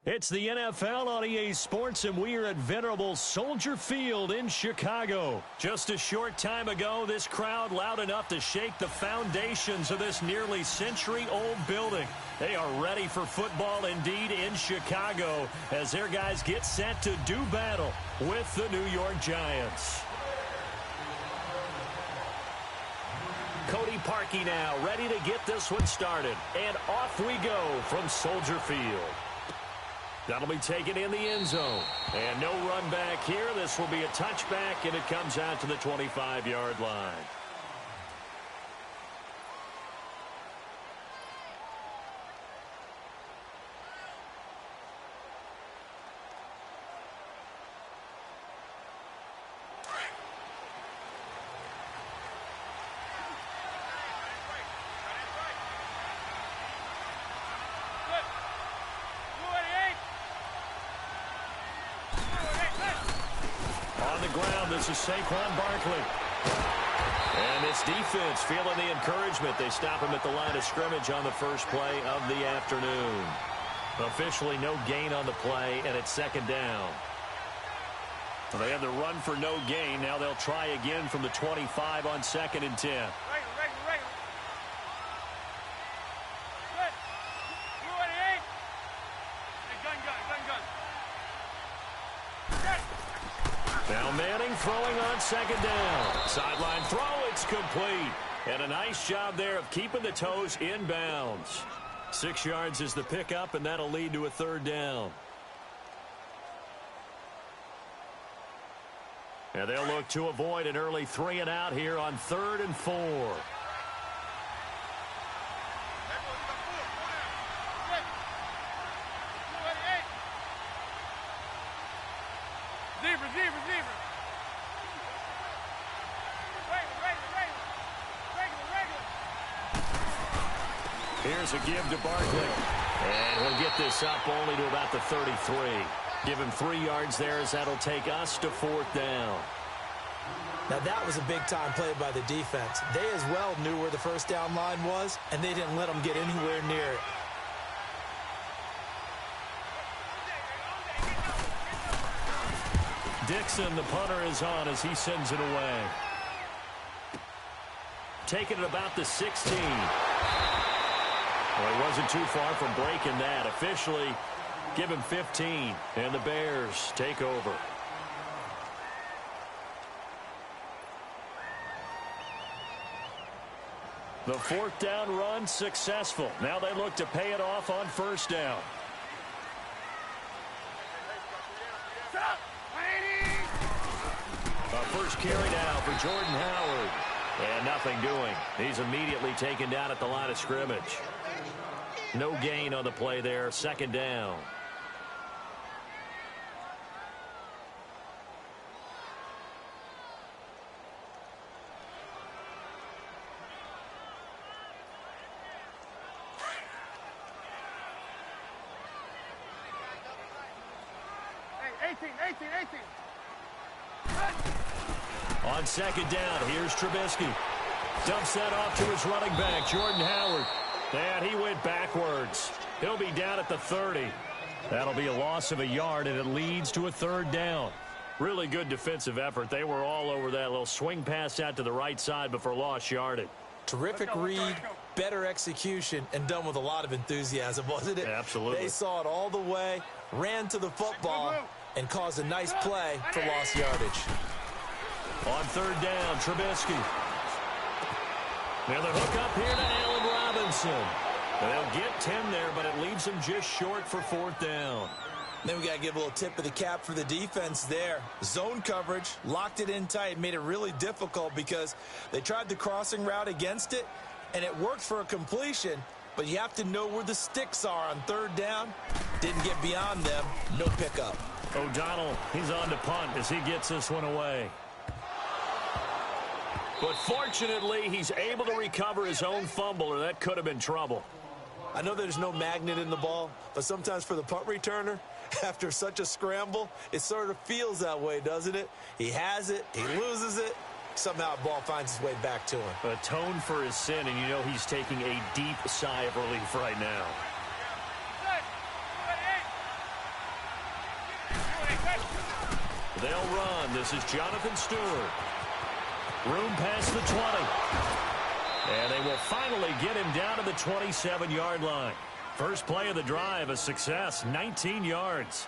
It's the NFL on EA Sports, and we are at venerable Soldier Field in Chicago. Just a short time ago, this crowd loud enough to shake the foundations of this nearly century-old building. They are ready for football indeed in Chicago as their guys get set to do battle with the New York Giants. Cody Parkey now ready to get this one started. And off we go from Soldier Field. That'll be taken in the end zone. And no run back here. This will be a touchback, and it comes out to the 25-yard line. This is Saquon Barkley. And this defense feeling the encouragement. They stop him at the line of scrimmage on the first play of the afternoon. Officially no gain on the play, and it's second down. Well, they had the run for no gain. Now they'll try again from the 25 on 2nd and 10. Now Manning throwing on second down. Sideline throw, it's complete. And a nice job there of keeping the toes in bounds. 6 yards is the pickup, and that'll lead to a third down. And they'll look to avoid an early 3 and out here on 3rd and 4. Here's a give to Barkley. And he'll get this up only to about the 33. Give him 3 yards there as that'll take us to 4th down. Now that was a big-time play by the defense. They as well knew where the first down line was, and they didn't let them get anywhere near it. Dixon, the punter, is on as he sends it away. Taking it about the 16. Well, he wasn't too far from breaking that. Officially, give him 15, and the Bears take over. The 4th down run successful. Now they look to pay it off on 1st down. First carry now for Jordan Howard. And nothing doing. He's immediately taken down at the line of scrimmage. No gain on the play there. 2nd down. Hey, 18. On 2nd down, here's Trubisky. Dumps that off to his running back, Jordan Howard. And he went backwards. He'll be down at the 30. That'll be a loss of a yard, and it leads to a 3rd down. Really good defensive effort. They were all over that little swing pass out to the right side, but for lost yardage. Terrific read, better execution, and done with a lot of enthusiasm, wasn't it? Absolutely. They saw it all the way, ran to the football, and caused a nice play for lost yardage. On 3rd down, Trubisky. Now the hook up here to Allen Robinson. They'll get 10 there, but it leaves them just short for 4th down. Then we got to give a little tip of the cap for the defense there. Zone coverage, locked it in tight, made it really difficult because they tried the crossing route against it, and it worked for a completion, but you have to know where the sticks are on 3rd down. Didn't get beyond them, no pickup. O'Donnell, he's on to punt as he gets this one away. But fortunately, he's able to recover his own fumble, or that could have been trouble. I know there's no magnet in the ball, but sometimes for the punt returner, after such a scramble, it sort of feels that way, doesn't it? He has it, he loses it, somehow the ball finds its way back to him. Atone for his sin, and you know he's taking a deep sigh of relief right now. They'll run. This is Jonathan Stewart. Room past the 20. And they will finally get him down to the 27-yard line. First play of the drive, a success, 19 yards.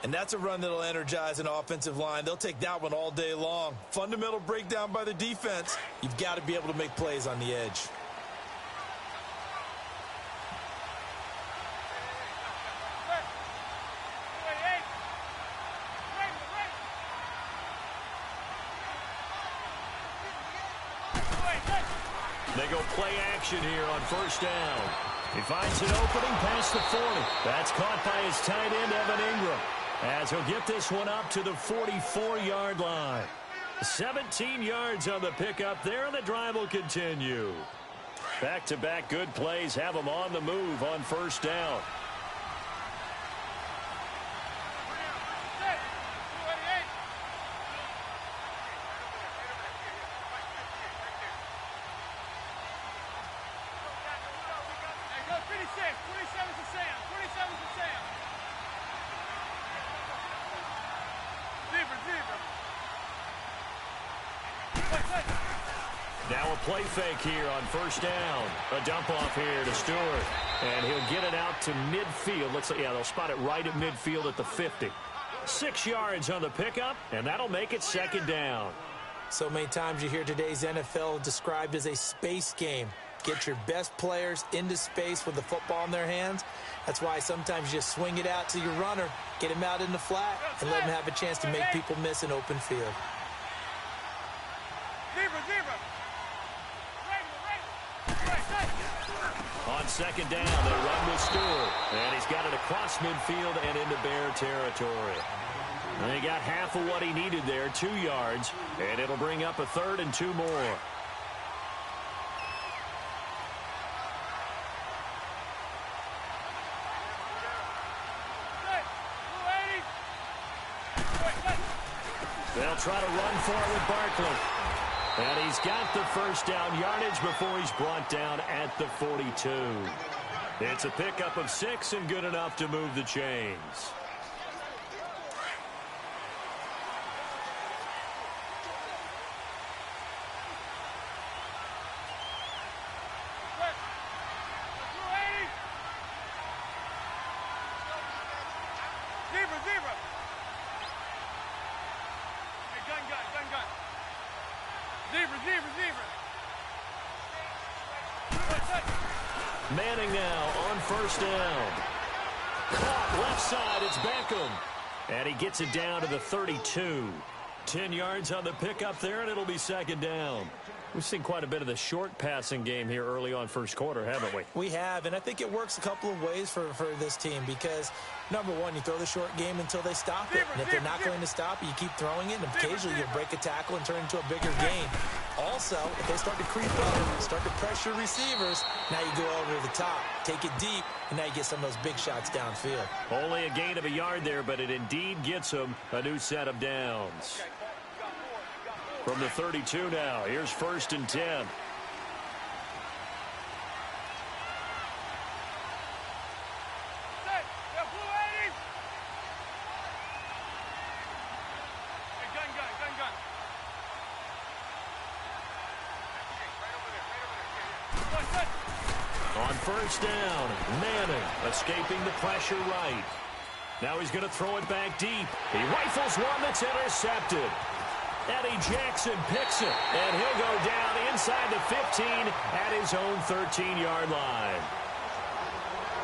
And that's a run that'll energize an offensive line. They'll take that one all day long. Fundamental breakdown by the defense. You've got to be able to make plays on the edge. They go play action here on first down. He finds an opening past the 40. That's caught by his tight end, Evan Ingram, as he'll get this one up to the 44-yard line. 17 yards on the pickup there, and the drive will continue. Back-to-back good plays have them on the move on first down. Now a play fake here on first down. A dump off here to Stewart. And he'll get it out to midfield. Looks like, yeah, they'll spot it right at midfield at the 50. 6 yards on the pickup, and that'll make it second down. So many times you hear today's NFL described as a space game. Get your best players into space with the football in their hands. That's why sometimes you just swing it out to your runner, get him out in the flat, and let him have a chance to make people miss an open field. On second down, they run with Stewart. And he's got it across midfield and into Bear territory. And he got half of what he needed there, 2 yards. And it'll bring up a 3rd and 2 more. They'll try to run for it with Barkley. And he's got the first down yardage before he's brought down at the 42. It's a pickup of 6 and good enough to move the chains. Manning now on first down. Caught left side, it's Beckham. And he gets it down to the 32. 10 yards on the pickup there, and it'll be second down. We've seen quite a bit of the short passing game here early on first quarter, haven't we? We have, and I think it works a couple of ways for this team because, number one, you throw the short game until they stop it. And if they're not going to stop it, you keep throwing it, and occasionally you break a tackle and turn it into a bigger gain. Also, if they start to creep up, start to pressure receivers, now you go over the top, take it deep, and now you get some of those big shots downfield. Only a gain of a yard there, but it indeed gets them a new set of downs. From the 32 now, here's 1st and 10. On first down, Manning escaping the pressure right. Now he's going to throw it back deep. He rifles one that's intercepted. Eddie Jackson picks it, and he'll go down inside the 15 at his own 13-yard line.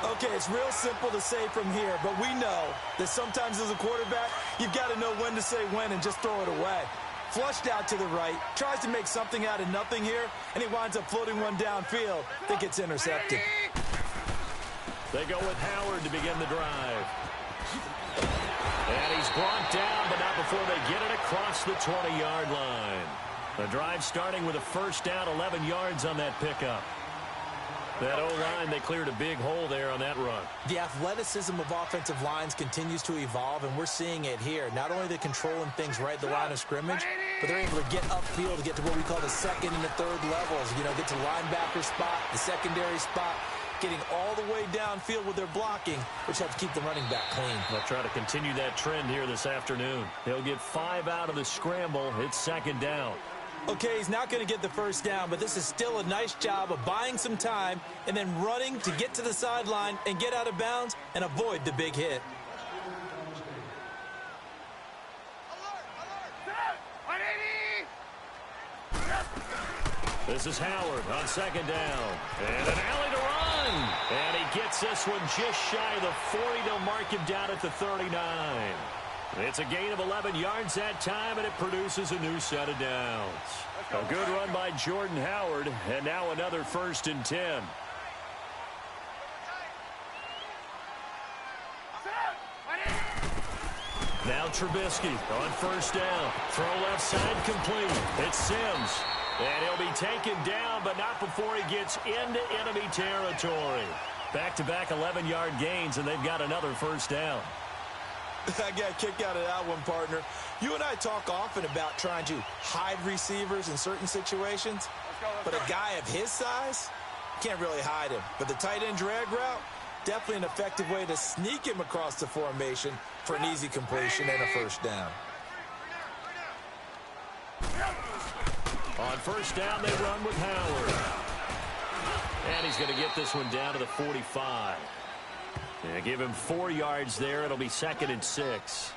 Okay, it's real simple to say from here, but we know that sometimes as a quarterback, you've got to know when to say when and just throw it away. Flushed out to the right, tries to make something out of nothing here, and he winds up floating one downfield that gets intercepted. They go with Howard to begin the drive. And he's brought down, but not before they get it across the 20-yard line. The drive starting with a first down, 11 yards on that pickup. That O-line, they cleared a big hole there on that run. The athleticism of offensive lines continues to evolve, and we're seeing it here. Not only are they controlling things right at the line of scrimmage, but they're able to get upfield to get to what we call the second and the third levels. You know, get to the linebacker spot, the secondary spot. getting all the way downfield with their blocking, which helps keep the running back clean. They'll try to continue that trend here this afternoon. They'll get 5 out of the scramble. It's second down. Okay, he's not going to get the first down, but this is still a nice job of buying some time and then running to get to the sideline and get out of bounds and avoid the big hit. This is Howard on second down. And an alley to run. And he gets this one just shy of the 40. They'll mark him down at the 39. It's a gain of 11 yards that time, and it produces a new set of downs. A good run by Jordan Howard, and now another 1st and 10. Now Trubisky on 1st down. Throw left side complete. It's Sims. And he'll be taken down, but not before he gets into enemy territory. Back-to-back 11-yard gains, and they've got another 1st down. I got a kick out of that one, partner. You and I talk often about trying to hide receivers in certain situations, but a guy of his size, can't really hide him. But the tight end drag route, definitely an effective way to sneak him across the formation for an easy completion and a 1st down. On 1st down, they run with Howard. And he's going to get this one down to the 45. And give him 4 yards there. It'll be 2nd and 6.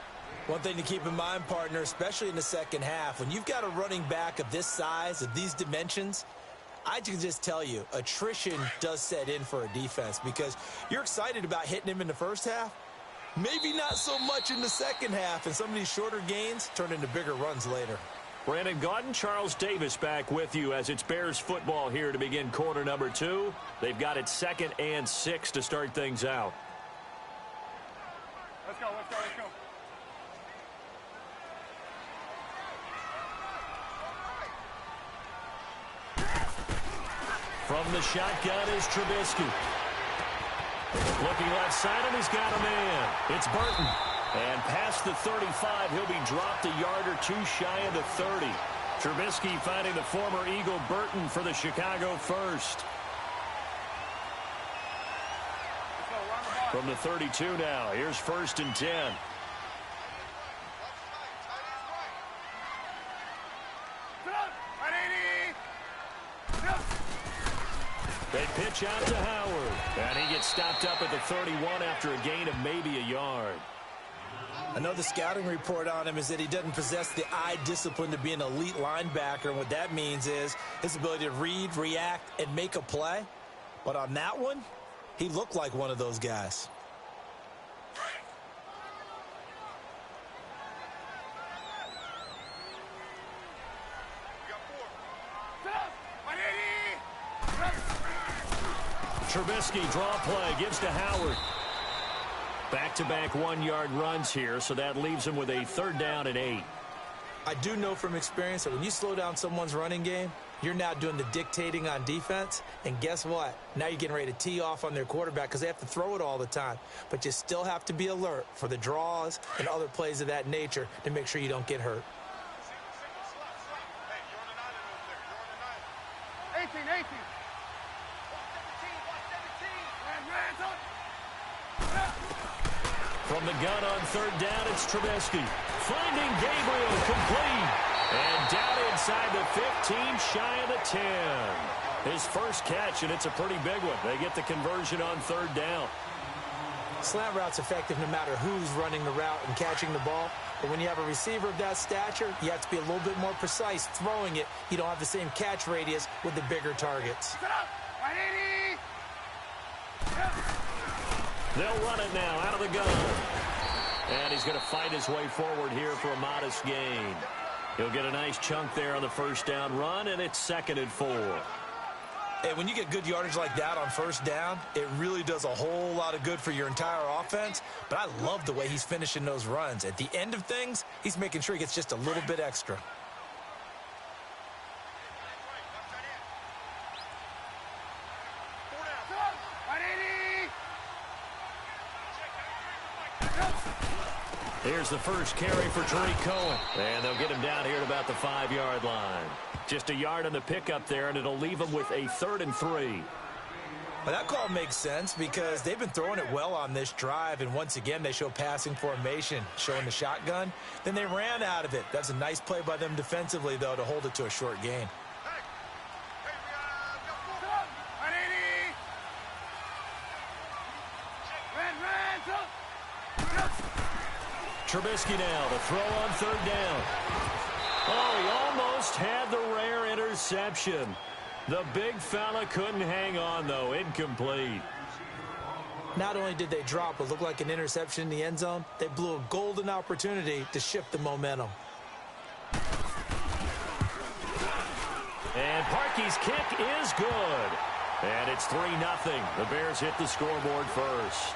One thing to keep in mind, partner, especially in the second half, when you've got a running back of this size, of these dimensions, I can just tell you, attrition does set in for a defense because you're excited about hitting him in the first half. Maybe not so much in the second half, and some of these shorter gains turn into bigger runs later. Brandon Gaudin, Charles Davis back with you as it's Bears football here to begin quarter number 2. They've got it 2nd and 6 to start things out. Let's go, let's go, let's go. From the shotgun is Trubisky. Looking left side, and he's got a man. It's Burton. And past the 35, he'll be dropped a yard or 2 shy of the 30. Trubisky finding the former Eagle Burton for the Chicago first. From the 32 now, here's 1st and 10. They pitch out to Howard, and he gets stopped up at the 31 after a gain of maybe a yard. I know the scouting report on him is that he doesn't possess the eye discipline to be an elite linebacker, and what that means is his ability to read, react, and make a play. But on that one, he looked like one of those guys. Trubisky draw play, gives to Howard. Back-to-back 1-yard runs here, so that leaves him with a 3rd down and 8. I do know from experience that when you slow down someone's running game, you're now doing the dictating on defense, and guess what? Now you're getting ready to tee off on their quarterback because they have to throw it all the time. But you still have to be alert for the draws and other plays of that nature to make sure you don't get hurt. 18, 18. From the gun on 3rd down, it's Trubisky. Finding Gabriel complete. And down inside the 15, shy of the 10. His first catch, and it's a pretty big one. They get the conversion on 3rd down. Slant route's effective no matter who's running the route and catching the ball. But when you have a receiver of that stature, you have to be a little bit more precise throwing it. You don't have the same catch radius with the bigger targets. They'll run it now out of the gun. And he's going to fight his way forward here for a modest gain. He'll get a nice chunk there on the 1st down run, and it's 2nd and 4. And when you get good yardage like that on 1st down, it really does a whole lot of good for your entire offense. But I love the way he's finishing those runs. At the end of things, he's making sure he gets just a little bit extra. Here's the first carry for Tariq Cohen. And they'll get him down here at about the 5-yard line. Just a yard on the pickup there, and it'll leave him with a 3rd and 3. Well, that call makes sense because they've been throwing it well on this drive, and once again, they show passing formation, showing the shotgun. Then they ran out of it. That's a nice play by them defensively, though, to hold it to a short gain. Trubisky now to throw on third down. Oh, he almost had the rare interception. The big fella couldn't hang on, though. Incomplete. Not only did they drop what looked like an interception in the end zone, they blew a golden opportunity to shift the momentum. And Parkey's kick is good. And it's 3-0. The Bears hit the scoreboard first.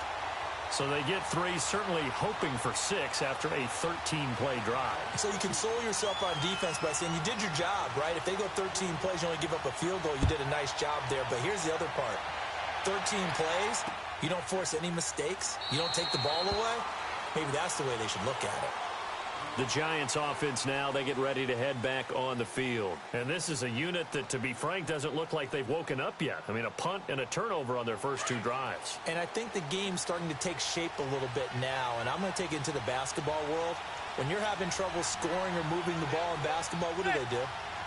So they get 3, certainly hoping for 6 after a 13-play drive. So you console yourself on defense by saying you did your job, right? If they go 13 plays, you only give up a field goal, you did a nice job there. But here's the other part. 13 plays, you don't force any mistakes, you don't take the ball away. Maybe that's the way they should look at it. The Giants offense now, they get ready to head back on the field. And this is a unit that, to be frank, doesn't look like they've woken up yet. I mean, a punt and a turnover on their first 2 drives. And I think the game's starting to take shape a little bit now. And I'm going to take it into the basketball world. When you're having trouble scoring or moving the ball in basketball, what do?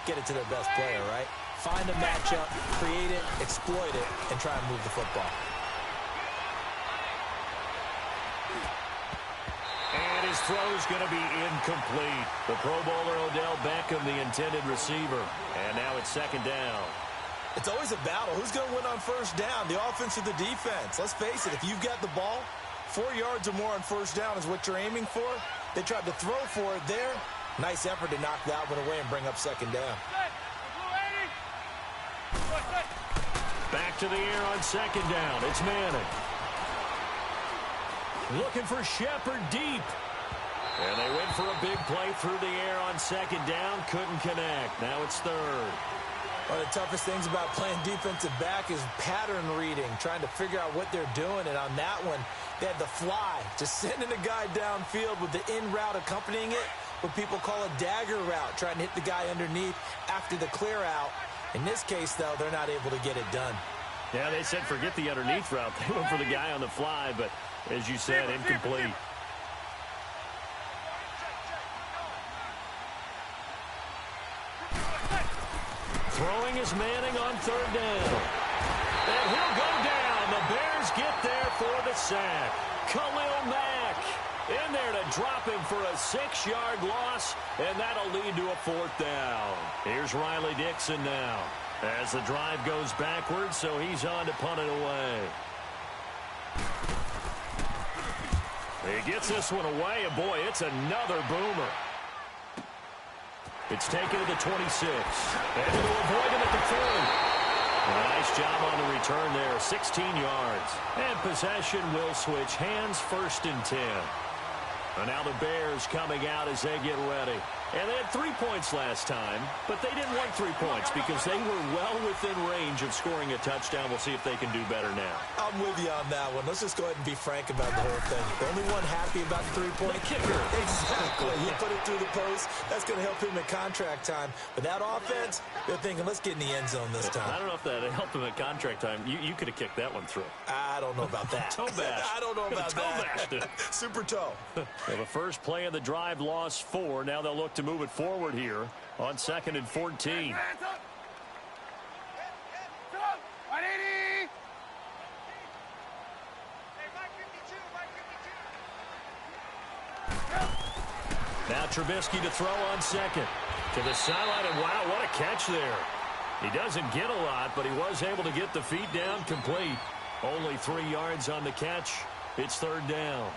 Get it to their best player, right? Find a matchup, create it, exploit it, and try and move the football. And his throw's going to be incomplete. The Pro Bowler Odell Beckham, the intended receiver. And now it's second down. It's always a battle. Who's going to win on first down, the offense or the defense? Let's face it, if you've got the ball, 4 yards or more on first down is what you're aiming for. They tried to throw for it there. Nice effort to knock that one away and bring up second down. Back to the air on second down. It's Manning. Looking for Shepard deep. And they went for a big play through the air on second down. Couldn't connect. Now it's third. One of the toughest things about playing defensive back is pattern reading, trying to figure out what they're doing. And on that one, they had the fly, just sending a guy downfield with the in route accompanying it, what people call a dagger route, trying to hit the guy underneath after the clear out. In this case, though, they're not able to get it done. Yeah, they said forget the underneath route. They went for the guy on the fly, but as you said, incomplete. Throwing is Manning on third down. And he'll go down. The Bears get there for the sack. Khalil Mack in there to drop him for a 6-yard loss, and that'll lead to a fourth down. Here's Riley Dixon now as the drive goes backwards, so he's on to punt it away. He gets this one away, and boy, it's another boomer. It's taken to the 26. Able to avoid him at the 30. A nice job on the return there, 16 yards. And possession will switch hands, first and 10. And now the Bears coming out as they get ready. And they had 3 points last time, but they didn't want 3 points because they were well within range of scoring a touchdown. We'll see if they can do better now. I'm with you on that one. Let's just go ahead and be frank about the whole thing. The only one happy about the 3 point kicker. Exactly. He put it through the post. That's going to help him at contract time. But that offense, they're thinking, let's get in the end zone this time. I don't know if that helped him at contract time. You could have kicked that one through. I don't know about that. Toe bash. I don't know about that. Super toe. Well, the first play of the drive lost 4. Now they'll look to move it forward here on 2nd and 14. Now Trubisky to throw on second. To the sideline, and wow, what a catch there. He doesn't get a lot, but he was able to get the feet down complete. Only 3 yards on the catch. It's third down.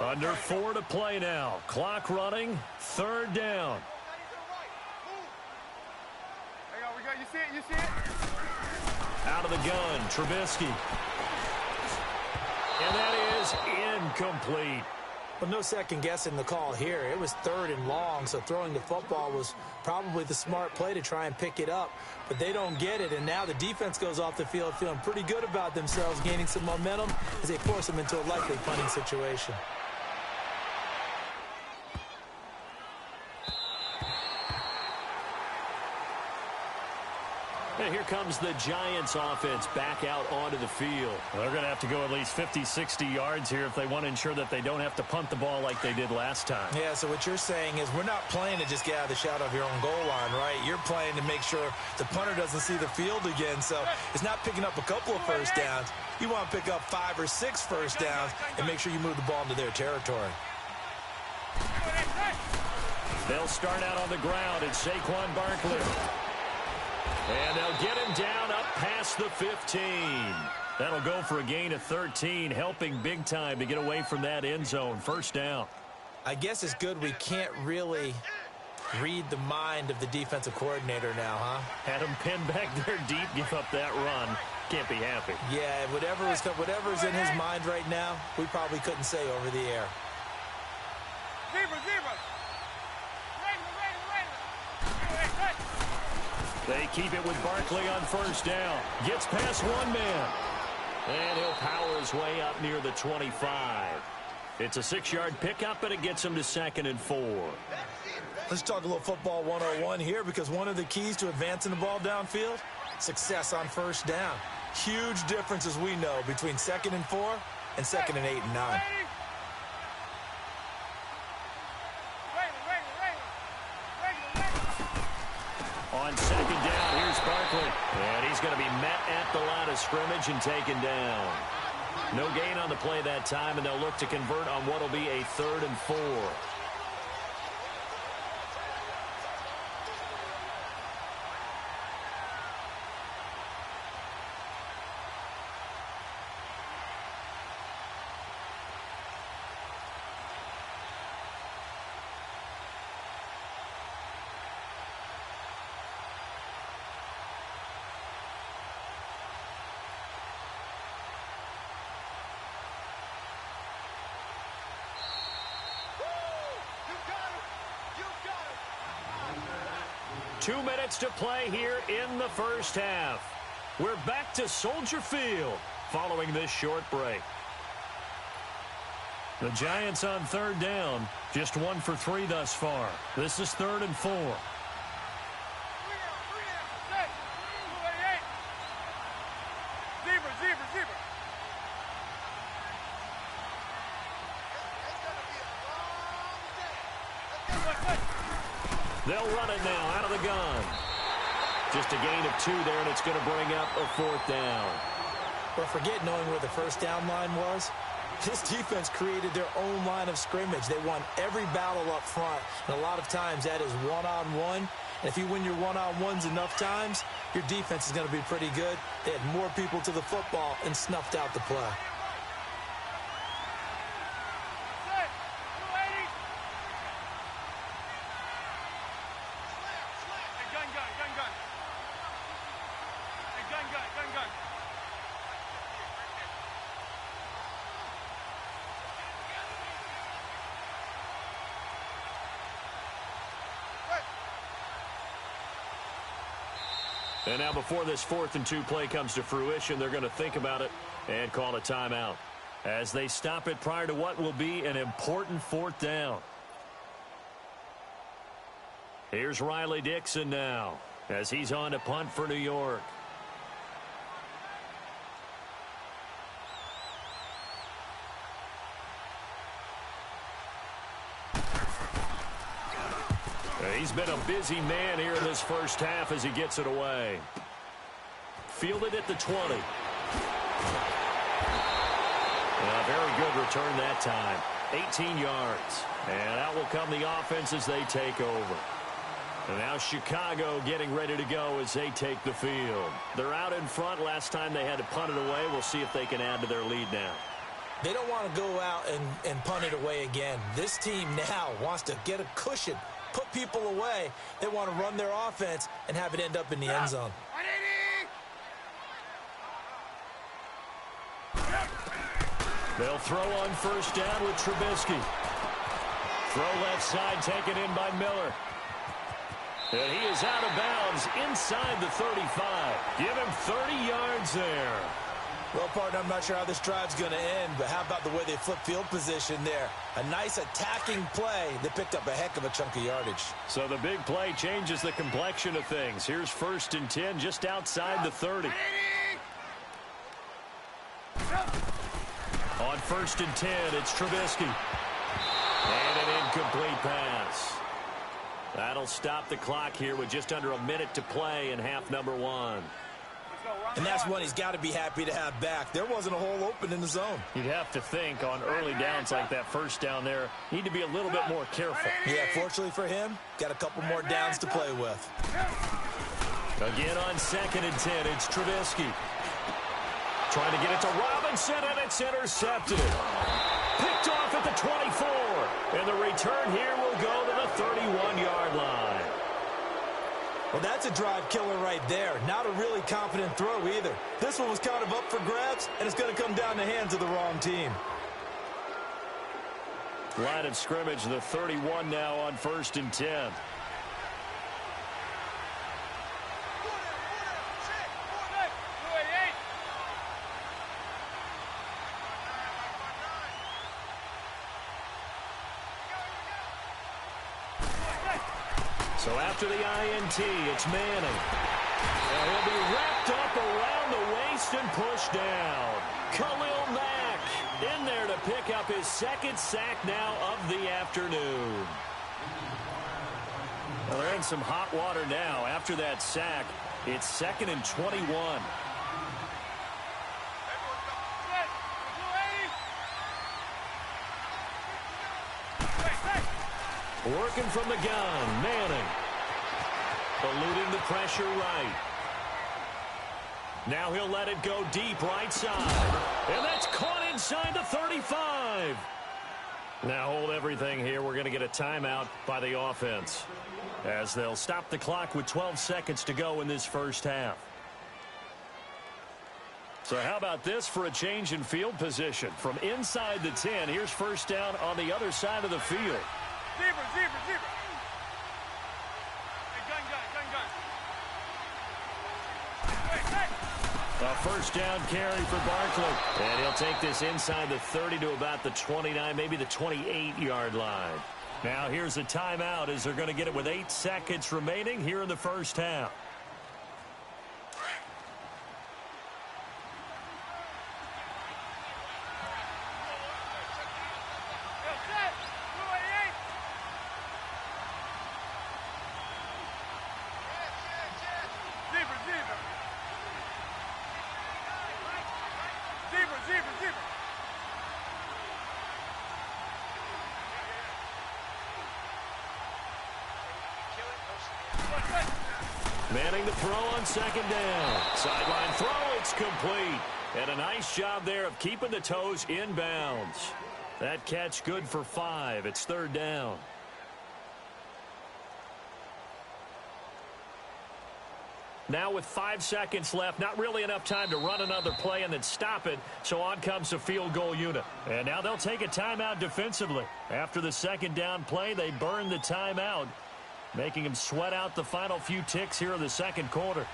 Under 4 to play now. Clock running. Third down. Hang on, we got, you see it, you see it? Out of the gun, Trubisky. And that is incomplete. Well, no second guessing the call here. It was 3rd and long, so throwing the football was probably the smart play to try and pick it up. But they don't get it, and now the defense goes off the field feeling pretty good about themselves, gaining some momentum as they force them into a likely punting situation. And here comes the Giants offense back out onto the field. Well, they're going to have to go at least 50, 60 yards here if they want to ensure that they don't have to punt the ball like they did last time. Yeah, so what you're saying is we're not playing to just get out of the shadow of your own goal line, right? You're playing to make sure the punter doesn't see the field again. So it's not picking up a couple of first downs. You want to pick up 5 or 6 first downs and make sure you move the ball into their territory. They'll start out on the ground, and Saquon Barkley. And they'll get him down up past the 15. That'll go for a gain of 13, helping big time to get away from that end zone. First down. I guess it's good we can't really read the mind of the defensive coordinator now, huh? Had him pinned back there deep, give up that run. Can't be happy. Yeah, whatever's in his mind right now, we probably couldn't say over the air. They keep it with Barkley on first down. Gets past one man. And he'll power his way up near the 25. It's a 6-yard pickup, and it gets him to 2nd and 4. Let's talk a little football 101 here, because one of the keys to advancing the ball downfield, success on first down. Huge difference, as we know, between 2nd and 4 and 2nd and 8 and 9. On 2nd down, here's Barkley. And he's going to be met at the line of scrimmage and taken down. No gain on the play that time, and they'll look to convert on what will be a 3rd and 4. Two minutes to play here in the first half. We're back to Soldier Field following this short break. The Giants on 3rd down, just 1 for 3 thus far. This is 3rd and 4. They'll run it now out of the gun. Just a gain of 2 there, and it's going to bring up a 4th down. Well, forget knowing where the first down line was. This defense created their own line of scrimmage. They won every battle up front, and a lot of times that is one-on-one. And if you win your one-on-ones enough times, your defense is going to be pretty good. They had more people to the football and snuffed out the play. And now before this 4th and 2 play comes to fruition, they're going to think about it and call a timeout as they stop it prior to what will be an important 4th down. Here's Riley Dixon now as he's on to punt for New York. He's been a busy man here in this first half as he gets it away. Fielded at the 20. A very good return that time. 18 yards. And out will come the offense as they take over. And now Chicago getting ready to go as they take the field. They're out in front. Last time they had to punt it away. We'll see if they can add to their lead now. They don't want to go out and punt it away again. This team now wants to get a cushion, put people away. They want to run their offense and have it end up in the end zone. They'll throw on first down with Trubisky. Throw left side taken in by Miller. And he is out of bounds inside the 35. Give him 30 yards there. Well, partner, I'm not sure how this drive's going to end, but how about the way they flip field position there? A nice attacking play that picked up a heck of a chunk of yardage. So the big play changes the complexion of things. Here's 1st and 10 just outside the 30. On 1st and 10, it's Trubisky. And an incomplete pass. That'll stop the clock here with just under a minute to play in half number 1. And that's one he's got to be happy to have back. There wasn't a hole open in the zone. You'd have to think on early downs like that first down there, need to be a little bit more careful. Yeah, fortunately for him, got a couple more downs to play with. Again on 2nd and 10, it's Trubisky. Trying to get it to Robinson, and it's intercepted. Picked off at the 24. And the return here will go to the 31-yard line. Well, that's a drive killer right there. Not a really confident throw either. This one was kind of up for grabs, and it's going to come down the hands of the wrong team. Line of scrimmage, the 31 now on 1st and 10. So after the INT, it's Manning. And he'll be wrapped up around the waist and pushed down. Khalil Mack in there to pick up his 2nd sack now of the afternoon. Well, they're in some hot water now. After that sack, it's 2nd and 21. Working from the gun, Manning. Eluding the pressure right. Now he'll let it go deep right side. And that's caught inside the 35. Now hold everything here. We're going to get a timeout by the offense, as they'll stop the clock with 12 seconds to go in this first half. So how about this for a change in field position? From inside the 10, here's 1st down on the other side of the field. Zebra. Hey, gun. A 1st down carry for Barkley. And he'll take this inside the 30 to about the 29, maybe the 28-yard line. Now here's a timeout as they're going to get it with 8 seconds remaining here in the first half. Manning the throw on 2nd down. Sideline throw, it's complete. And a nice job there of keeping the toes in bounds. That catch good for 5. It's 3rd down. Now with 5 seconds left, not really enough time to run another play and then stop it. So on comes the field goal unit. And now they'll take a timeout defensively. After the 2nd down play, they burn the timeout, making him sweat out the final few ticks here in the 2nd quarter.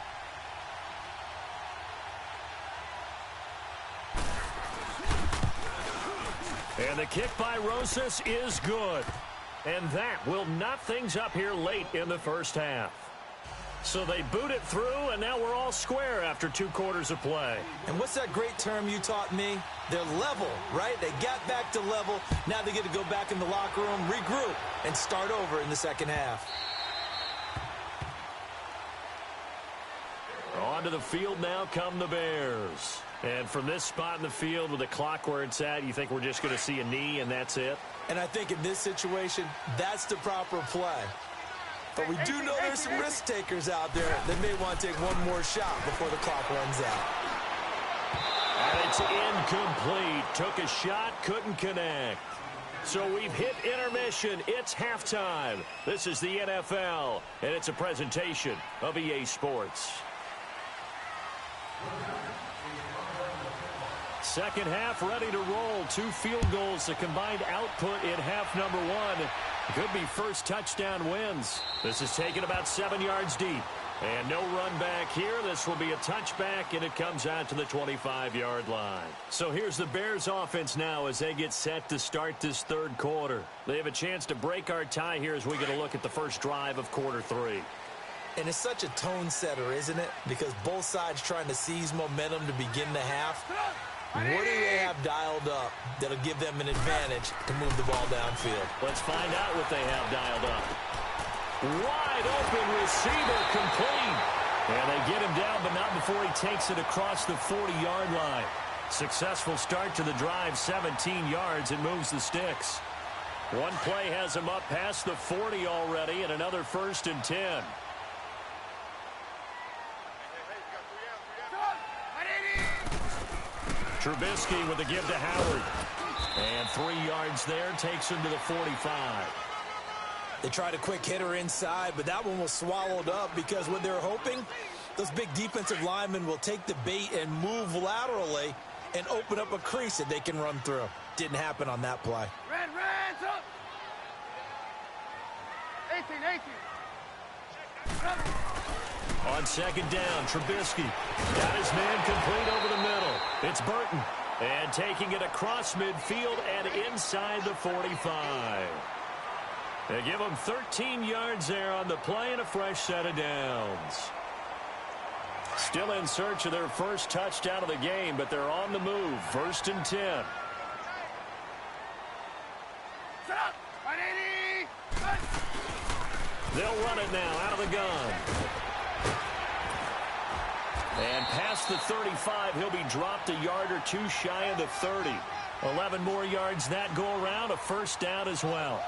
And the kick by Rosas is good. And that will knot things up here late in the first half. So they boot it through, and now we're all square after 2 quarters of play. And what's that great term you taught me? They're level, right? They got back to level. Now they get to go back in the locker room, regroup, and start over in the 2nd half. Onto the field now come the Bears. And from this spot in the field with the clock where it's at, you think we're just going to see a knee and that's it? And I think in this situation, that's the proper play. But we do know there's some risk takers out there that may want to take one more shot before the clock runs out. And it's incomplete. Took a shot, couldn't connect. So we've hit intermission. It's halftime. This is the NFL, and it's a presentation of EA Sports. Second half ready to roll. 2 field goals, the combined output in half number 1. Could be first touchdown wins. This is taken about 7 yards deep. And no run back here. This will be a touchback, and it comes out to the 25-yard line. So here's the Bears offense now as they get set to start this third quarter. They have a chance to break our tie here as we get a look at the first drive of quarter 3. And it's such a tone setter, isn't it? Because both sides trying to seize momentum to begin the half. What do they have dialed up that'll give them an advantage to move the ball downfield? Let's find out what they have dialed up. Wide open receiver, complete. And they get him down, but not before he takes it across the 40-yard line. Successful start to the drive, 17 yards, and moves the sticks. One play has him up past the 40 already, and another 1st and 10. Trubisky with a give to Howard. And 3 yards there, takes him to the 45. They tried a quick hitter inside, but that one was swallowed up because what they're hoping, those big defensive linemen will take the bait and move laterally and open up a crease that they can run through. Didn't happen on that play. Red, up. 18. On second down, Trubisky got his man complete over the middle. It's Burton. And taking it across midfield and inside the 45. They give him 13 yards there on the play and a fresh set of downs. Still in search of their first touchdown of the game, but they're on the move. 1st and 10. Set up. 180. They'll run it now out of the gun. And past the 35, he'll be dropped a yard or two shy of the 30. 11 more yards that go around, a first down as well.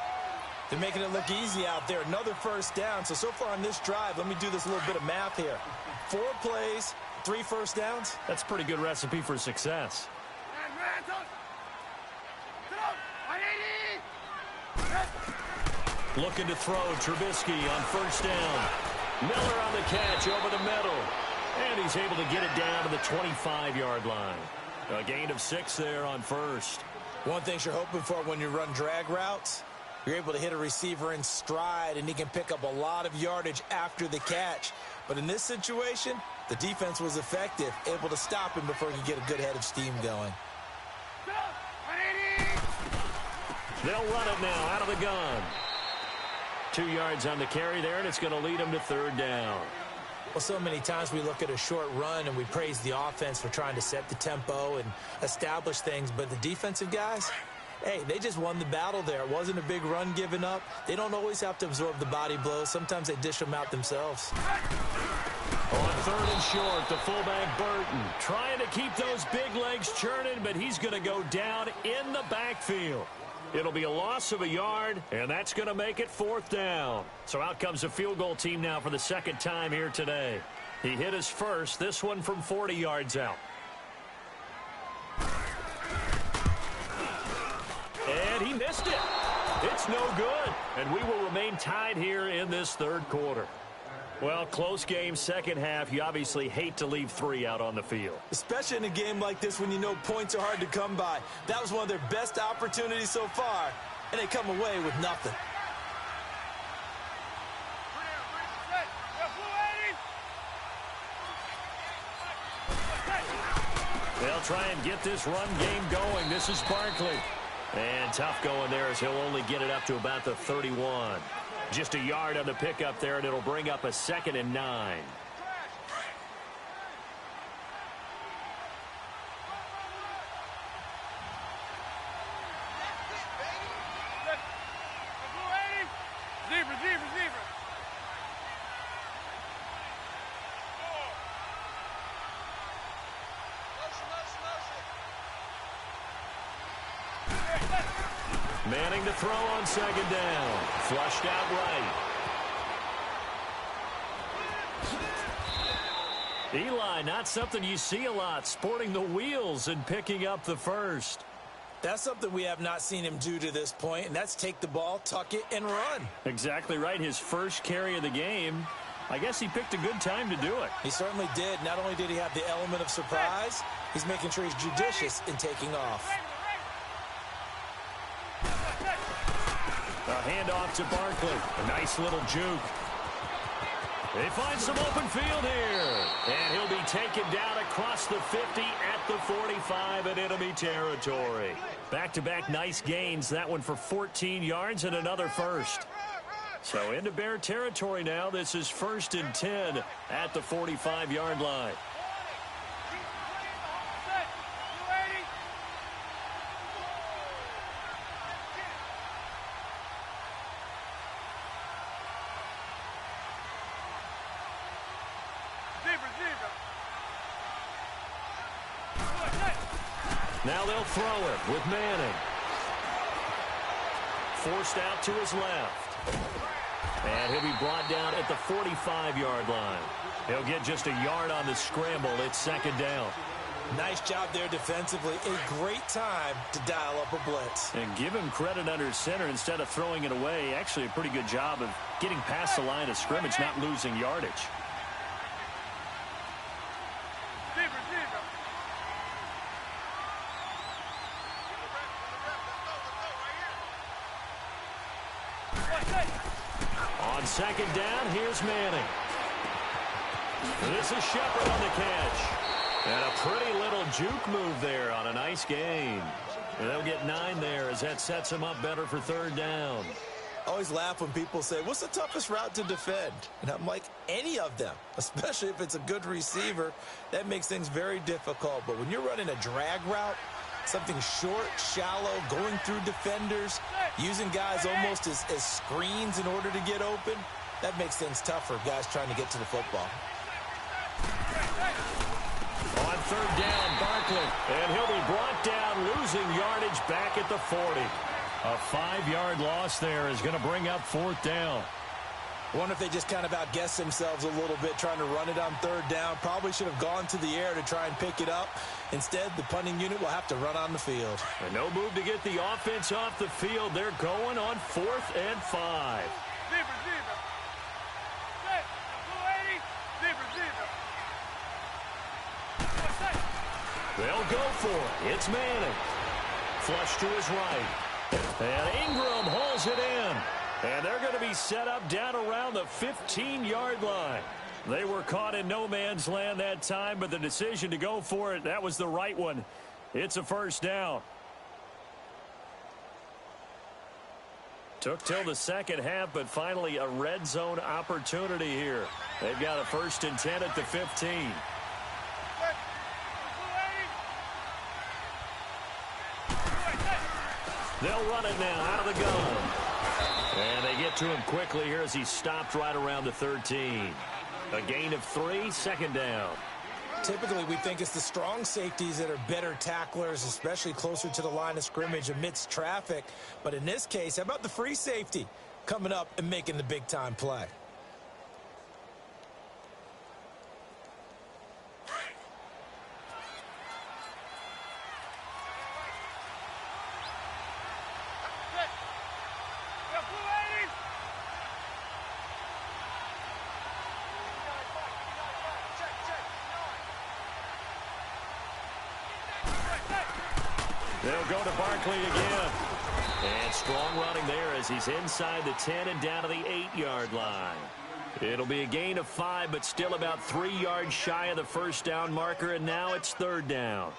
They're making it look easy out there. Another first down. So far on this drive, let me do this little bit of math here. 4 plays, 3 first downs. That's a pretty good recipe for success. Looking to throw, Trubisky on first down. Miller on the catch over the middle. And he's able to get it down to the 25-yard line. A gain of 6 there on first. One thing you're hoping for when you run drag routes, you're able to hit a receiver in stride, and he can pick up a lot of yardage after the catch. But in this situation, the defense was effective, able to stop him before he could get a good head of steam going. They'll run it now out of the gun. 2 yards on the carry there, and it's going to lead him to 3rd down. Well, so many times we look at a short run and we praise the offense for trying to set the tempo and establish things, but the defensive guys, hey, they just won the battle there. It wasn't a big run given up. They don't always have to absorb the body blows. Sometimes they dish them out themselves. On 3rd and short, the fullback Burton trying to keep those big legs churning, but he's going to go down in the backfield. It'll be a loss of a yard, and that's going to make it 4th down. So out comes the field goal team now for the 2nd time here today. He hit his first, this one from 40 yards out. And he missed it. It's no good. And we will remain tied here in this 3rd quarter. Well, close game, second half. You obviously hate to leave 3 out on the field. Especially in a game like this when you know points are hard to come by. That was one of their best opportunities so far, and they come away with nothing. They'll try and get this run game going. This is Barkley. And tough going there as he'll only get it up to about the 31. Just a yard on the pickup there, and it'll bring up a 2nd and 9. Zebra. Manning to throw on 2nd down. Flushed out right. Eli, not something you see a lot, sporting the wheels and picking up the first. That's something we have not seen him do to this point, and that's take the ball, tuck it, and run. Exactly right. His first carry of the game. I guess he picked a good time to do it. He certainly did. Not only did he have the element of surprise, he's making sure he's judicious in taking off. A handoff to Barkley. A nice little juke. They find some open field here. And he'll be taken down across the 50 at the 45 in enemy territory. Back-to-back nice gains. That one for 14 yards and another first. So into Bear territory now. This is 1st and 10 at the 45-yard line. Now they'll throw it with Manning. Forced out to his left. And he'll be brought down at the 45-yard line. He'll get just a yard on the scramble. It's 2nd down. Nice job there defensively. A great time to dial up a blitz. And give him credit under center instead of throwing it away. Actually, a pretty good job of getting past the line of scrimmage, not losing yardage. On 2nd down, here's Manning. This is Shepard on the catch. And a pretty little juke move there on a nice gain. And they'll get 9 there as that sets him up better for 3rd down. I always laugh when people say, what's the toughest route to defend? And I'm like, any of them, especially if it's a good receiver. That makes things very difficult. But when you're running a drag route, something short, shallow, going through defenders, using guys almost as screens in order to get open, that makes things tougher, guys trying to get to the football. On 3rd down, Barkley, and he'll be brought down, losing yardage back at the 40. A 5-yard loss there is going to bring up 4th down. I wonder if they just kind of outguessed themselves a little bit trying to run it on 3rd down. Probably should have gone to the air to try and pick it up. Instead, the punting unit will have to run on the field. And no move to get the offense off the field. They're going on 4th and 5. They'll go for it. It's Manning. Flush to his right. And Ingram hauls it in. And they're going to be set up down around the 15-yard line. They were caught in no man's land that time, but the decision to go for it, that was the right one. It's a 1st down. Took till the 2nd half, but finally a red zone opportunity here. They've got a 1st and 10 at the 15. They'll run it now out of the gun. And they get to him quickly here as he stopped right around the 13. A gain of 3, 2nd down. Typically, we think it's the strong safeties that are better tacklers, especially closer to the line of scrimmage amidst traffic. But in this case, how about the free safety coming up and making the big-time play? They'll go to Barkley again. And strong running there as he's inside the 10 and down to the 8-yard line. It'll be a gain of 5, but still about 3 yards shy of the 1st down marker, and now it's 3rd down.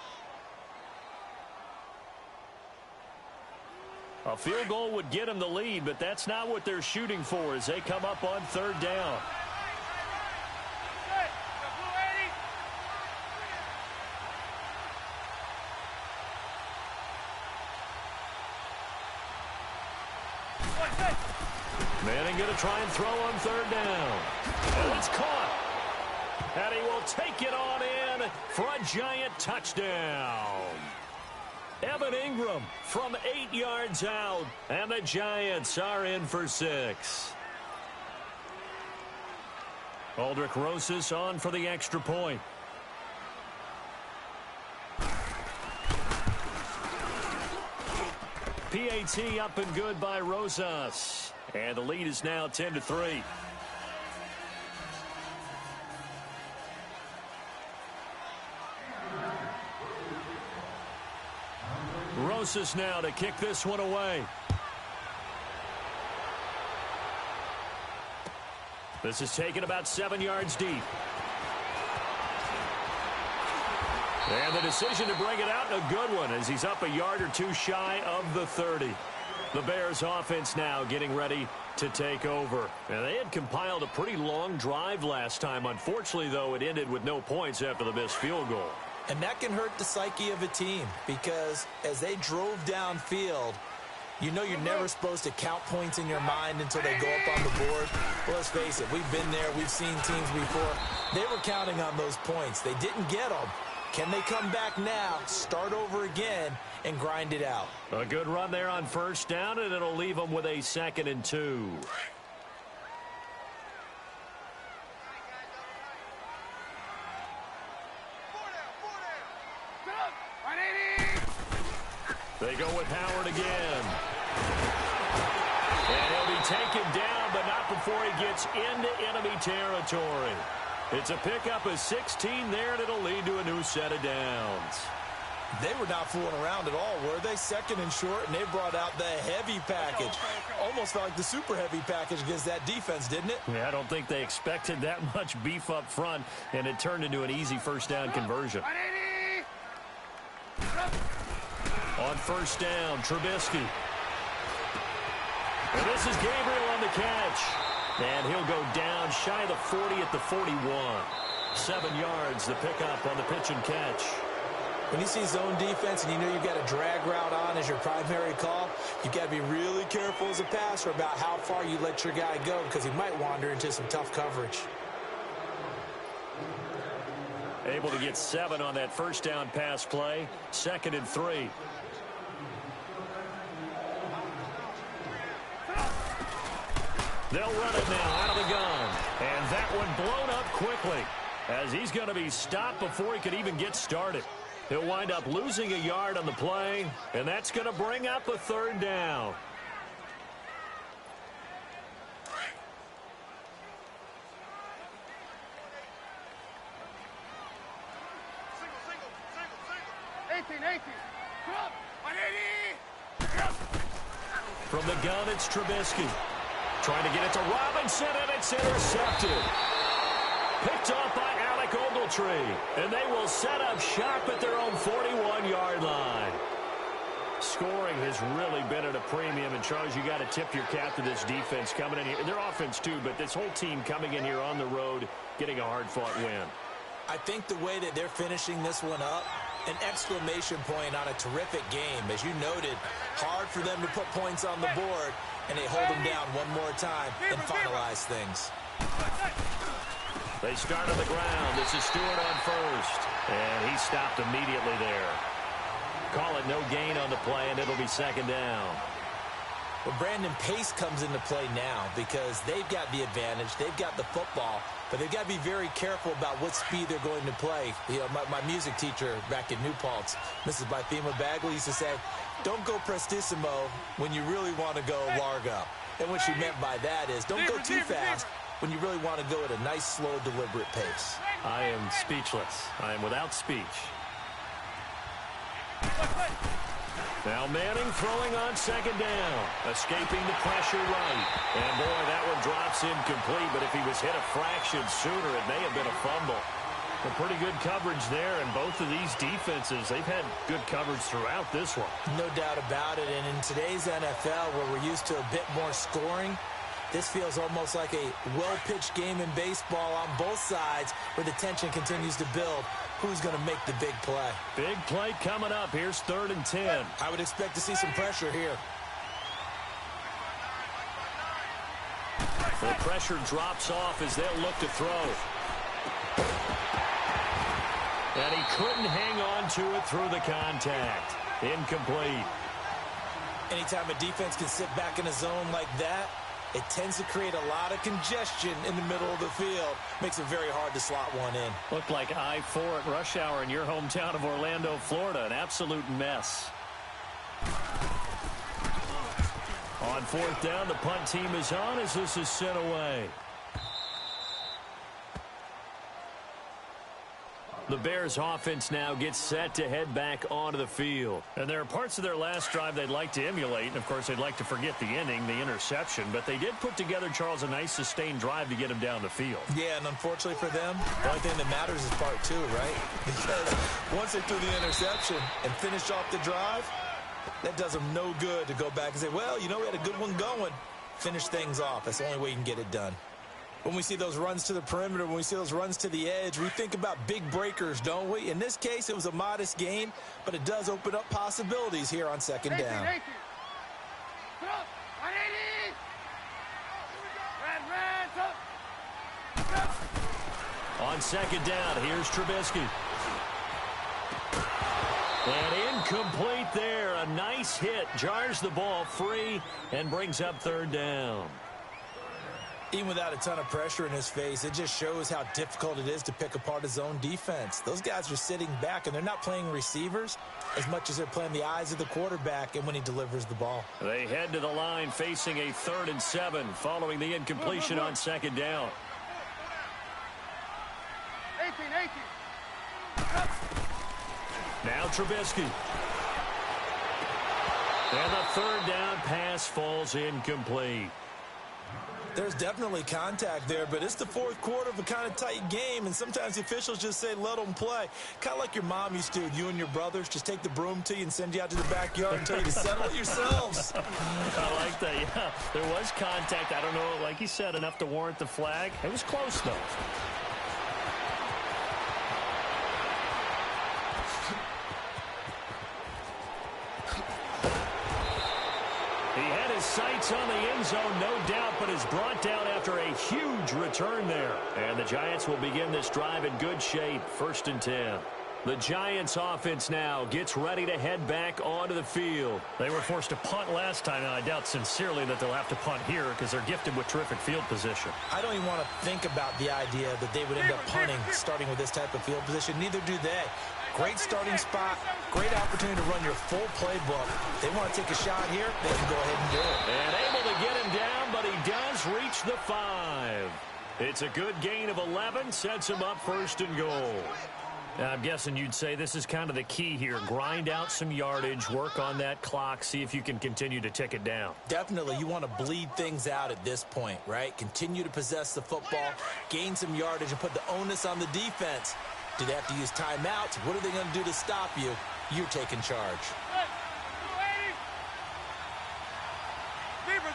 A field goal would get them the lead, but that's not what they're shooting for as they come up on 3rd down. Manning going to try and throw on 3rd down. And it's caught. And he will take it on in for a giant touchdown. Evan Ingram from 8 yards out. And the Giants are in for 6. Aldrich Rosas on for the extra point. PAT up and good by Rosas. And the lead is now 10-3. Rosas now to kick this one away. This is taken about 7 yards deep. And the decision to bring it out, a good one, as he's up a yard or two shy of the 30. The Bears offense now getting ready to take over. And they had compiled a pretty long drive last time. Unfortunately, though, it ended with no points after the missed field goal. And that can hurt the psyche of a team because as they drove downfield, you know you're never supposed to count points in your mind until they go up on the board. Well, let's face it, we've been there. We've seen teams before. They were counting on those points. They didn't get them. Can they come back now, start over again, and grind it out? A good run there on first down, and it'll leave them with a 2nd and 2. They go with Howard again. And he'll be taken down, but not before he gets into enemy territory. It's a pickup of 16 there, and it'll lead to a new set of downs. They were not fooling around at all, were they? 2nd and short, and they brought out the heavy package. Almost felt like the super heavy package against that defense, didn't it? Yeah, I don't think they expected that much beef up front, and it turned into an easy first down conversion. On first down, Trubisky. And this is Gabriel on the catch. And he'll go down shy of the 40 at the 41. 7 yards, the pickup on the pitch and catch. When you see zone defense and you know you've got a drag route on as your primary call, you've got to be really careful as a passer about how far you let your guy go because he might wander into some tough coverage. Able to get 7 on that first down pass play. 2nd and 3. They'll run it now out of the gun. And that one blown up quickly as he's going to be stopped before he could even get started. He'll wind up losing a yard on the play, and that's going to bring up a 3rd down. From the gun, it's Trubisky. Trying to get it to Robinson, and it's intercepted. Picked off by Alec Ogletree. And they will set up shop at their own 41-yard line. Scoring has really been at a premium. And, Charles, you got to tip your cap to this defense coming in here. Their offense, too, but this whole team coming in here on the road, getting a hard-fought win. I think the way that they're finishing this one up, an exclamation point on a terrific game. As you noted, hard for them to put points on the board, and they hold them down one more time and finalize things. They start on the ground. This is Stewart on first, and he stopped immediately there. Call it no gain on the play, and it'll be 2nd down. Well, Brandon, pace comes into play now because they've got the advantage. They've got the football, but they've got to be very careful about what speed they're going to play. You know, my music teacher back in New Paltz, Mrs. Bythema Bagley, used to say, don't go prestissimo when you really want to go largo. And what she meant by that is don't go too fast when you really want to go at a nice, slow, deliberate pace. I am speechless. I am without speech. Now Manning throwing on 2nd down. Escaping the pressure right. And, boy, that one drops incomplete. But if he was hit a fraction sooner, it may have been a fumble. But pretty good coverage there. And both of these defenses, they've had good coverage throughout this one. No doubt about it. And in today's NFL, where we're used to a bit more scoring, this feels almost like a well-pitched game in baseball on both sides where the tension continues to build. Who's going to make the big play? Big play coming up. Here's 3rd and 10. I would expect to see some pressure here. The pressure drops off as they'll look to throw. And he couldn't hang on to it through the contact. Incomplete. Anytime a defense can sit back in a zone like that, it tends to create a lot of congestion in the middle of the field. Makes it very hard to slot one in. Looked like I-4 at rush hour in your hometown of Orlando, Florida. An absolute mess. On 4th down, the punt team is on as this is sent away. The Bears offense now gets set to head back onto the field. And there are parts of their last drive they'd like to emulate. And, of course, they'd like to forget the inning, the interception. But they did put together, Charles, a nice sustained drive to get him down the field. Yeah, and unfortunately for them, the only thing that matters is part two, right? Because once they threw the interception and finished off the drive, that does them no good to go back and say, well, you know, we had a good one going. Finish things off. That's the only way you can get it done. When we see those runs to the perimeter, when we see those runs to the edge, we think about big breakers, don't we? In this case, it was a modest gain, but it does open up possibilities here on second down. On second down, here's Trubisky. And incomplete there. A nice hit. Jars the ball free and brings up third down. Even without a ton of pressure in his face, it just shows how difficult it is to pick apart his own defense. Those guys are sitting back, and they're not playing receivers as much as they're playing the eyes of the quarterback and when he delivers the ball. They head to the line facing a 3rd and 7 following the incompletion on second down. 18. Now Trubisky. And the 3rd down pass falls incomplete. There's definitely contact there, but it's the 4th quarter of a kind of tight game, and sometimes the officials just say, let them play. Kind of like your mom used to, you and your brothers, just take the broom to you and send you out to the backyard and tell you to settle it yourselves. I like that, yeah. There was contact. I don't know, like you said, enough to warrant the flag. It was close, though. Sights on the end zone, no doubt, but is brought down after a huge return there. And the Giants will begin this drive in good shape, 1st and 10. The Giants offense now gets ready to head back onto the field. They were forced to punt last time, and I doubt sincerely that they'll have to punt here because they're gifted with terrific field position. I don't even want to think about the idea that they would end up punting starting with this type of field position. Neither do they. Great starting spot, great opportunity to run your full playbook. They want to take a shot here, they can go ahead and do it. And able to get him down, but he does reach the 5. It's a good gain of 11, sets him up 1st and goal. I'm guessing you'd say this is kind of the key here. Grind out some yardage, work on that clock, see if you can continue to tick it down. Definitely, you want to bleed things out at this point, right? Continue to possess the football, gain some yardage, and put the onus on the defense. Do they have to use timeouts? What are they going to do to stop you? You're taking charge. Zebra.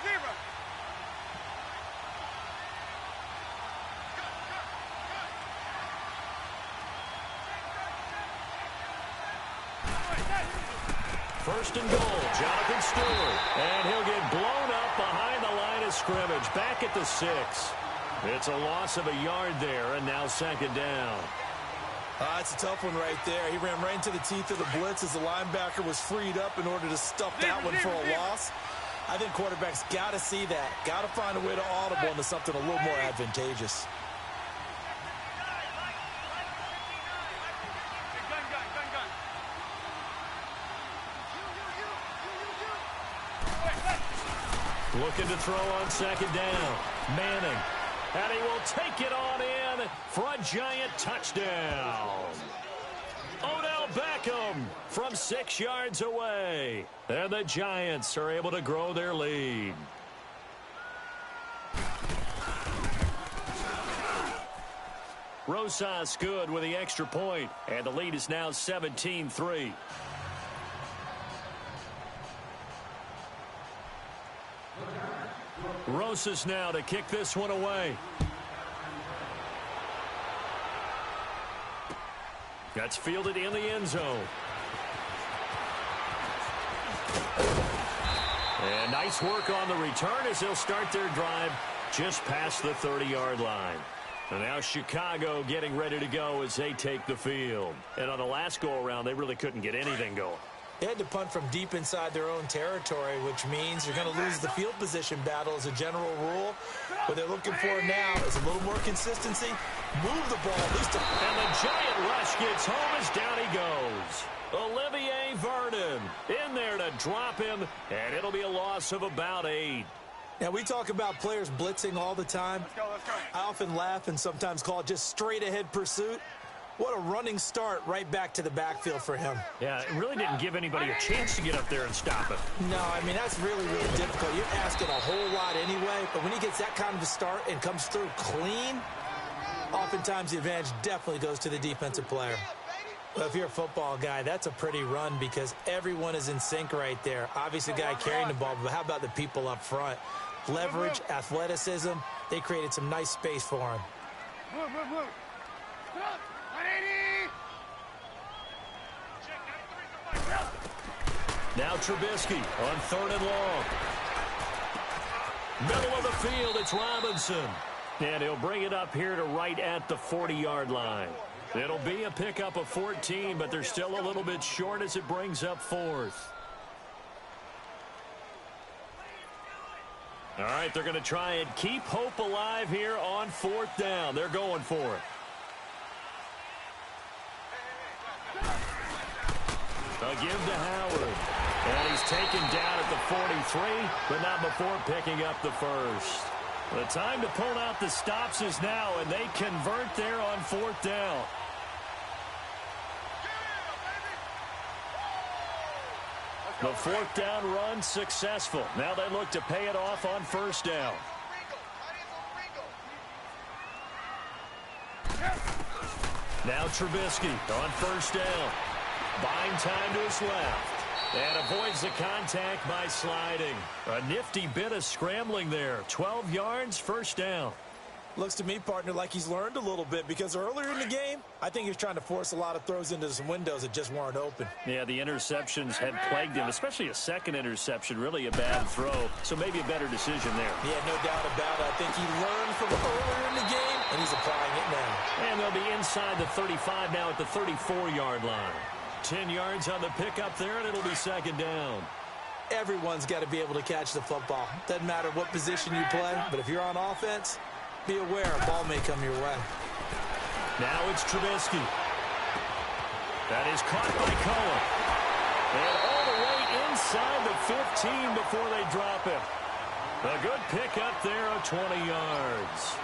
First and goal, Jonathan Stewart. And he'll get blown up behind the line of scrimmage. Back at the 6. It's a loss of a yard there, and now 2nd down. It's a tough one right there. He ran right into the teeth of the blitz as the linebacker was freed up in order to stuff that one for a loss. I think quarterbacks got to see that. Got to find a way to audible into something a little more advantageous. Looking to throw on 2nd down. Manning. And he will take it on in for a Giant touchdown. Odell Beckham from 6 yards away. And the Giants are able to grow their lead. Rosas good with the extra point. And the lead is now 17-3. Rosas now to kick this one away. That's fielded in the end zone. And nice work on the return as they'll start their drive just past the 30-yard line. And now Chicago getting ready to go as they take the field. And on the last go-around, they really couldn't get anything going. They had to punt from deep inside their own territory, which means you're going to lose the field position battle as a general rule. What they're looking for now is a little more consistency. Move the ball at least. And the Giant rush gets home as down he goes. Olivier Vernon in there to drop him, and it'll be a loss of about 8. Now, we talk about players blitzing all the time. Let's go. I often laugh and sometimes call it just straight-ahead pursuit. What a running start right back to the backfield for him. Yeah, it really didn't give anybody a chance to get up there and stop it. No, I mean, that's really, really difficult. You're asking a whole lot anyway, but when he gets that kind of a start and comes through clean, oftentimes the advantage definitely goes to the defensive player. Well, if you're a football guy, that's a pretty run because everyone is in sync right there. Obviously, the guy carrying the ball, but how about the people up front? Leverage, athleticism, they created some nice space for him. Move, move, move. Stop. 180. Now Trubisky on 3rd and long. Middle of the field, it's Robinson. And he'll bring it up here to right at the 40-yard line. It'll be a pickup of 14, but they're still a little bit short as it brings up 4th. All right, they're going to try and keep hope alive here on 4th down. They're going for it. A give to Howard. And he's taken down at the 43, but not before picking up the first. The time to pull out the stops is now, and they convert there on 4th down. The 4th down run successful. Now they look to pay it off on 1st down. Now Trubisky on 1st down. Buying time to his left. And avoids the contact by sliding. A nifty bit of scrambling there. 12 yards, 1st down. Looks to me, partner, like he's learned a little bit because earlier in the game, I think he was trying to force a lot of throws into some windows that just weren't open. Yeah, the interceptions had plagued him, especially a second interception, really a bad throw. So maybe a better decision there. Yeah, no doubt about it. I think he learned from earlier in the game, and he's applying it now. And they'll be inside the 35 now at the 34-yard line. 10 yards on the pickup there, and it'll be 2nd down. Everyone's got to be able to catch the football. Doesn't matter what position you play, but if you're on offense, be aware a ball may come your way. Now it's Trubisky. That is caught by Cohen. And all the way inside the 15 before they drop it. A good pickup there of 20 yards.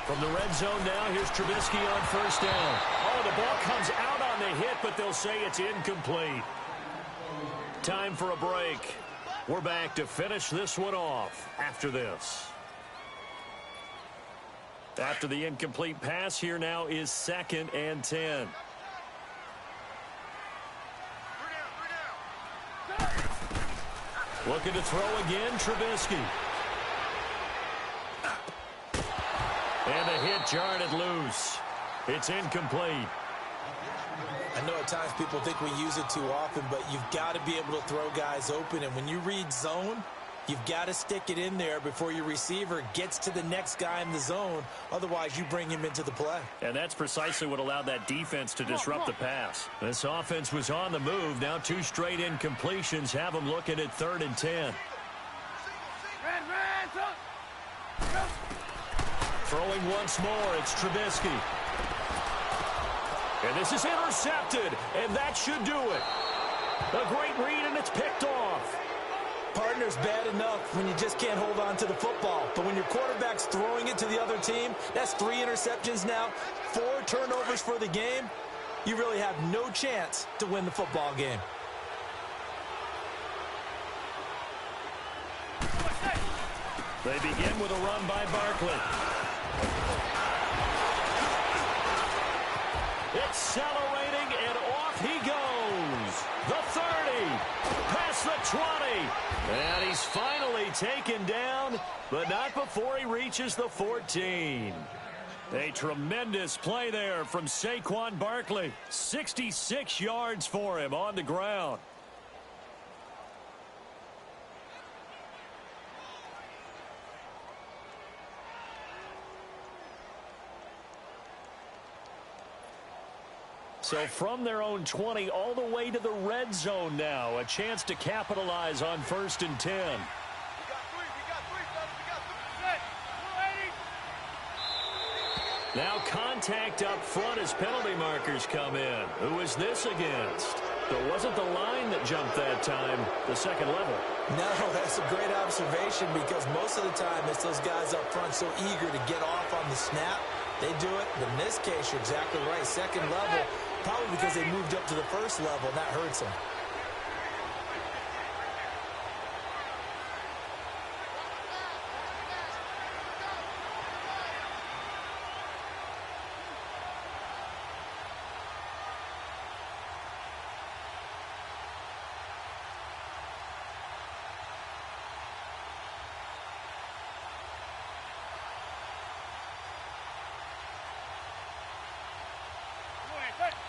From the red zone now, here's Trubisky on 1st down. Oh, the ball comes out on the hit, but they'll say it's incomplete. Time for a break. We're back to finish this one off after this. After the incomplete pass, here now is 2nd and 10. Looking to throw again, Trubisky. And the hit jarred it loose. It's incomplete. I know at times people think we use it too often, but you've got to be able to throw guys open. And when you read zone, you've got to stick it in there before your receiver gets to the next guy in the zone. Otherwise, you bring him into the play. And that's precisely what allowed that defense to disrupt the pass. This offense was on the move. Now 2 straight incompletions have them looking at 3rd and 10. Throwing once more, it's Trubisky. And this is intercepted, and that should do it. A great read, and it's picked off. Partner's bad enough when you just can't hold on to the football. But when your quarterback's throwing it to the other team, that's 3 interceptions now, 4 turnovers for the game. You really have no chance to win the football game. They begin with a run by Barkley. Accelerating, and off he goes. The 30, past the 20. And he's finally taken down, but not before he reaches the 14. A tremendous play there from Saquon Barkley. 66 yards for him on the ground. So from their own 20 all the way to the red zone now. A chance to capitalize on 1st and 10. Now contact up front as penalty markers come in. Who is this against? So it wasn't the line that jumped that time, the second level. No, that's a great observation because most of the time it's those guys up front so eager to get off on the snap. They do it, but in this case, you're exactly right. Second level, probably because they moved up to the first level, and that hurts them.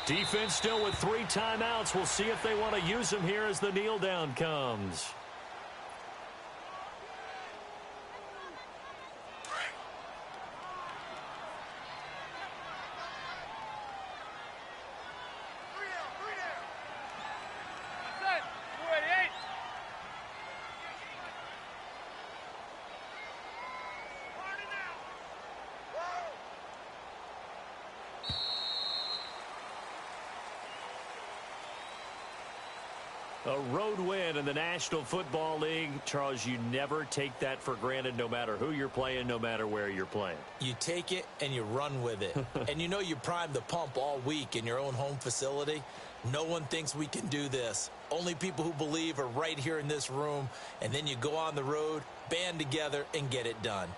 Defense still with 3 timeouts. We'll see if they want to use them here as the kneel down comes. A road win in the National Football League. Charles, you never take that for granted no matter who you're playing, no matter where you're playing. You take it and you run with it. And you know you primed the pump all week in your own home facility. No one thinks we can do this. Only people who believe are right here in this room. And then you go on the road, band together, and get it done.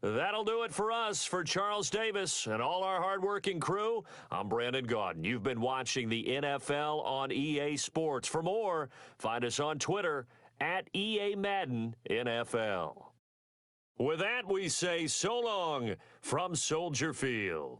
That'll do it for us. For Charles Davis and all our hardworking crew, I'm Brandon Gaudin. You've been watching the NFL on EA Sports. For more, find us on Twitter at EA Madden NFL. With that, we say so long from Soldier Field.